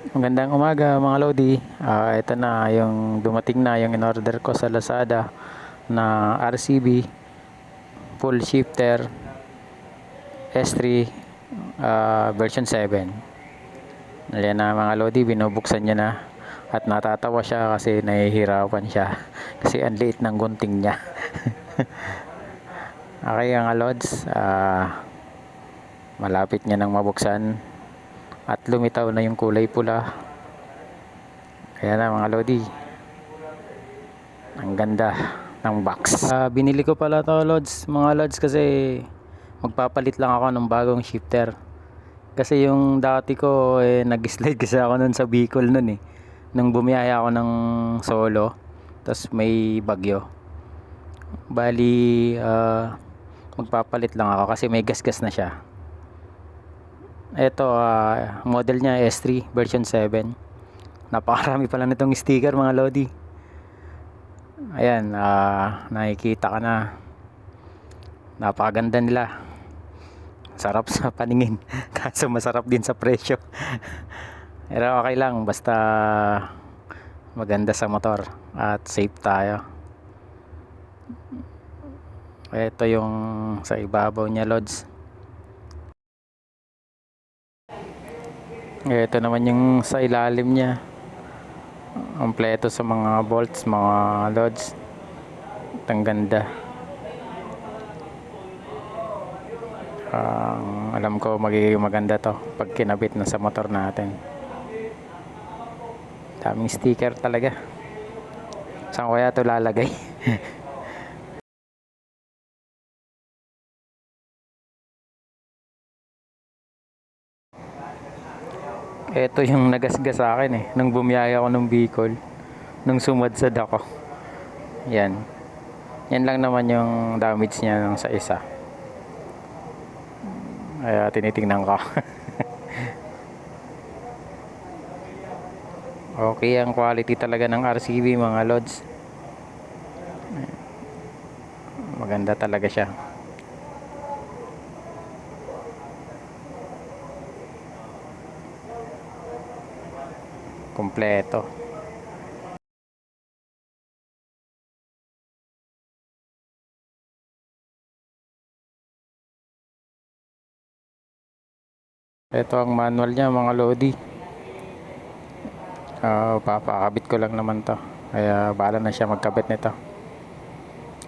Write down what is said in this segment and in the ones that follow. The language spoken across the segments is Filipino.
Magandang umaga mga Lodi. Ito na yung dumating na yung in-order ko sa Lazada na RCB full shifter S3 version 7. Ayan na mga Lodi, binubuksan niya na at natatawa siya kasi nahihirapan siya kasi ang liit ng gunting niya. Okay mga Lods, malapit niya nang mabuksan at lumitaw na yung kulay pula. Kaya na mga Lodi, ang ganda ng box. Binili ko pala to mga Lods, kasi magpapalit lang ako ng bagong shifter. Kasi yung dati ko nag-slide kasi ako nun sa Bicol nun nung bumiyaya ako ng solo, tapos may bagyo. Bali magpapalit lang ako kasi may gasgas na siya. Ito model niya S3 version 7. Napakarami pala nitong sticker mga Lodi. Ayan, nakikita ka na. Napakaganda nila. Sarap sa paningin. Kaso masarap din sa presyo. Pero okay lang, basta maganda sa motor at safe tayo. Ito yung sa ibabaw niya, Lods. Ito naman yung sa ilalim niya. Kompleto sa mga bolts, mga Lods. Ang ganda. Alam ko magiging maganda to pag kinabit na sa motor natin. Daming sticker talaga. Saan kaya ito lalagay? Ito yung nagasgas sa akin nung bumiyaya ako ng Bicol, nung sumadsad ako. Yan lang naman yung damage niya nung sa isa, kaya tinitingnan ko. Okay ang quality talaga ng RCB mga Lods. Maganda talaga siya. Kompleto. Ito ang manual niya mga Lodi. Papakabit ko lang naman to, kaya bahala na siya magkabit nito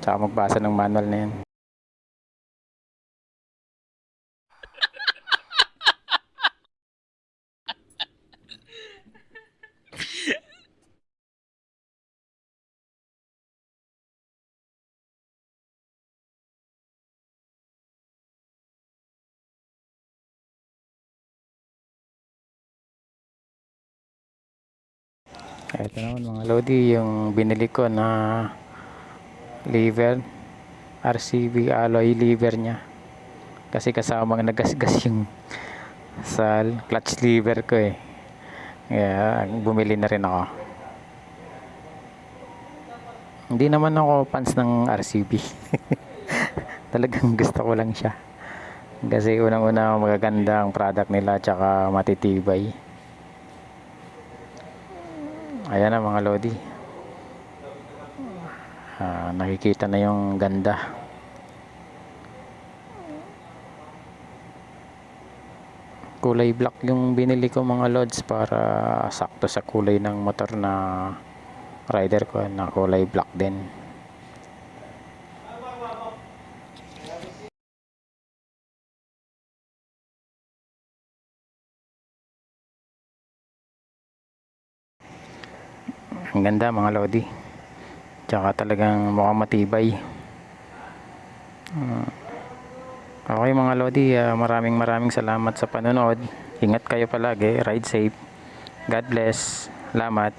tsaka magbasa ng manual na yan. Ito naman mga Lodi, yung binili ko na lever, RCB alloy lever nya, kasi kasamang nagasgas yung sa clutch lever ko kaya bumili na rin ako. Hindi naman ako fans ng RCB. Talagang gusto ko lang siya kasi unang-una magaganda ang product nila tsaka matitibay. Ayan na mga Lodi, nakikita na yung ganda. Kulay black yung binili ko mga Lods para sakto sa kulay ng motor na rider ko na kulay black din. Ang ganda mga Lodi, tsaka talagang mukhang matibay. Okay mga Lodi, maraming salamat sa panonood. Ingat kayo palagi, ride safe, God bless, salamat.